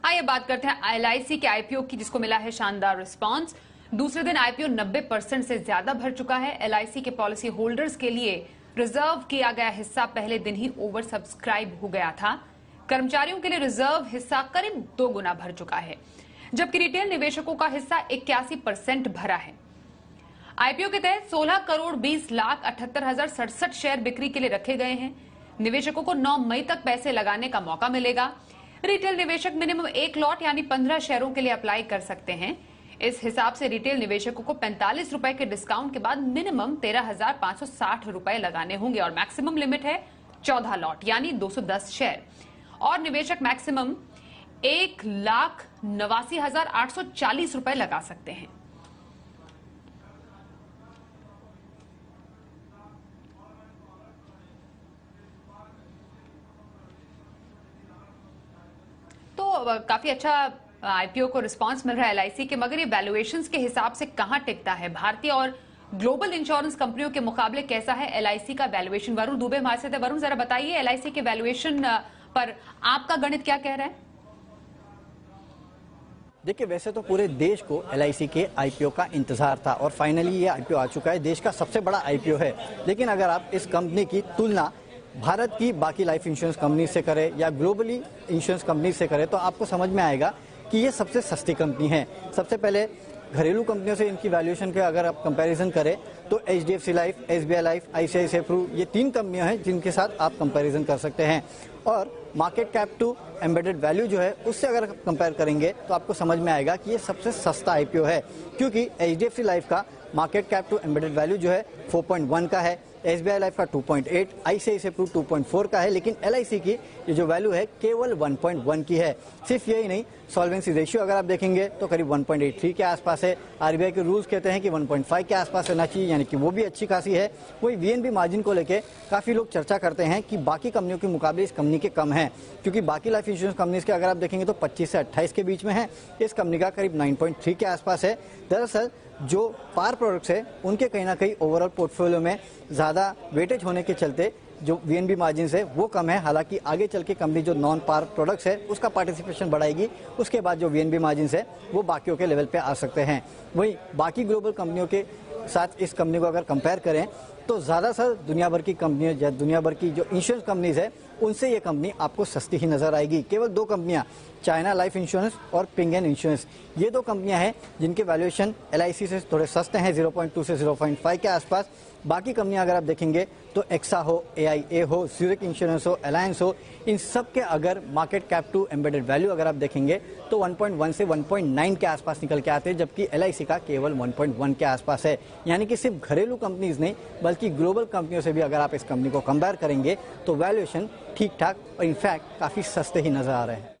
आइए बात करते हैं एलआईसी के आईपीओ की, जिसको मिला है शानदार रिस्पांस। दूसरे दिन आईपीओ 90% से ज्यादा भर चुका है। एलआईसी के पॉलिसी होल्डर्स के लिए रिजर्व किया गया हिस्सा पहले दिन ही ओवर सब्सक्राइब हो गया था। कर्मचारियों के लिए रिजर्व हिस्सा करीब 2 गुना भर चुका है, जबकि रिटेल निवेशकों का हिस्सा 81% भरा है। आईपीओ के तहत 16,20,78,067 शेयर बिक्री के लिए रखे गए हैं। निवेशकों को 9 मई तक पैसे लगाने का मौका मिलेगा। रिटेल निवेशक मिनिमम 1 लॉट यानी 15 शेयरों के लिए अप्लाई कर सकते हैं। इस हिसाब से रिटेल निवेशकों को 45 रुपए के डिस्काउंट के बाद मिनिमम 13,560 रुपए लगाने होंगे और मैक्सिमम लिमिट है 14 लॉट यानी 210 शेयर। और निवेशक मैक्सिमम 1,89,840 रुपए लगा सकते हैं। तो काफी अच्छा आईपीओ को रिस्पांस मिल रहा है एलआईसी के, मगर ये वैल्यूएशंस के हिसाब से कहां टिकता है? भारतीय और ग्लोबल इंश्योरेंस कंपनियों के मुकाबले कैसा है एलआईसी का वैल्यूएशन? वरुण दुबे हमारे साथ है। वरुण, जरा बताइए एलआईसी के वैल्यूएशन पर आपका गणित क्या कह रहा है? देखिए, वैसे तो पूरे देश को एलआईसी के आईपीओ का इंतजार था और फाइनली ये आईपीओ आ चुका है। देश का सबसे बड़ा आईपीओ है, लेकिन अगर आप इस कंपनी की तुलना भारत की बाकी लाइफ इंश्योरेंस कंपनी से करें या ग्लोबली इंश्योरेंस कंपनी से करें तो आपको समझ में आएगा कि ये सबसे सस्ती कंपनी है। सबसे पहले घरेलू कंपनियों से इनकी वैल्यूएशन के अगर आप कंपैरिजन करें तो HDFC life, SBI life, ICICI pru, ये 3 कंपनियां हैं जिनके साथ आप कंपैरिजन कर सकते हैं। और market cap to embedded value जो है उससे अगर कंपेयर करेंगे तो आपको समझ में आएगा कि ये सबसे सस्ता आईपीओ है, क्योंकि एचडीएफसी लाइफ का market cap to embedded value जो है 4.1 का है, एसबीआई लाइफ का 2.8, आईसीआईसीआई प्रू 2.4 का है, लेकिन एलआईसी की ये जो वैल्यू है केवल 1.1 की है। सिर्फ यही नहीं, सॉल्वेंसी रेशियो अगर आप देखेंगे तो करीब 1.83 के आसपास है। आरबीआई के रूल्स कहते हैं कि 1.5 के आसपास रहना चाहिए, यानी कि वो भी अच्छी खासी है। वही वीएनबी मार्जिन को लेकर काफी लोग चर्चा करते हैं कि बाकी कंपनियों के मुकाबले इस कंपनी के कम है, क्योंकि बाकी लाइफ इंश्योरेंस कंपनीज के अगर आप देखेंगे तो 25 से 28 के बीच में है, इस कंपनी का करीब 9.3 के आसपास है। दरअसल जो पार प्रोडक्ट्स है उनके कहीं ना कहीं ओवरऑल पोर्टफोलियो में ज्यादा वेटेज होने के चलते जो वीएनबी मार्जिन है वो कम है। हालांकि आगे चल के कंपनी जो नॉन पार प्रोडक्ट्स है उसका पार्टिसिपेशन बढ़ाएगी, उसके बाद जो वीएनबी मार्जिन है वो बाकियों के लेवल पे आ सकते हैं। वहीं बाकी ग्लोबल कंपनियों के साथ इस कंपनी को अगर कंपेयर करें तो ज्यादातर दुनिया भर की कंपनियों या दुनिया भर की जो इंश्योरेंस कंपनीज है उनसे ये कंपनी आपको सस्ती ही नजर आएगी। केवल 2 कंपनियां, चाइना लाइफ इंश्योरेंस और पिंग एंड इंश्योरेंस, ये 2 कंपनियां हैं जिनके वैल्यूएशन एलआईसी से थोड़े सस्ते हैं, 0.2 से 0.5 के आसपास। बाकी कंपनियां अगर आप देखेंगे तो एक्सा हो, एआईए हो, ज्यूरिक इंश्योरेंस हो, अलायंस हो, इन सब के अगर market cap to embedded value अगर आप देखेंगे तो 1.1 से 1.9 के आसपास निकल के आते हैं, जबकि एलआईसी का केवल 1.1 के आसपास है। यानी कि सिर्फ घरेलू कंपनीज नहीं बल्कि ग्लोबल कंपनियों से भी अगर आप इस कंपनी को कंपेयर करेंगे तो वैल्यूएशन ठीक ठाक और इनफैक्ट काफी सस्ते ही नजर आ रहे हैं।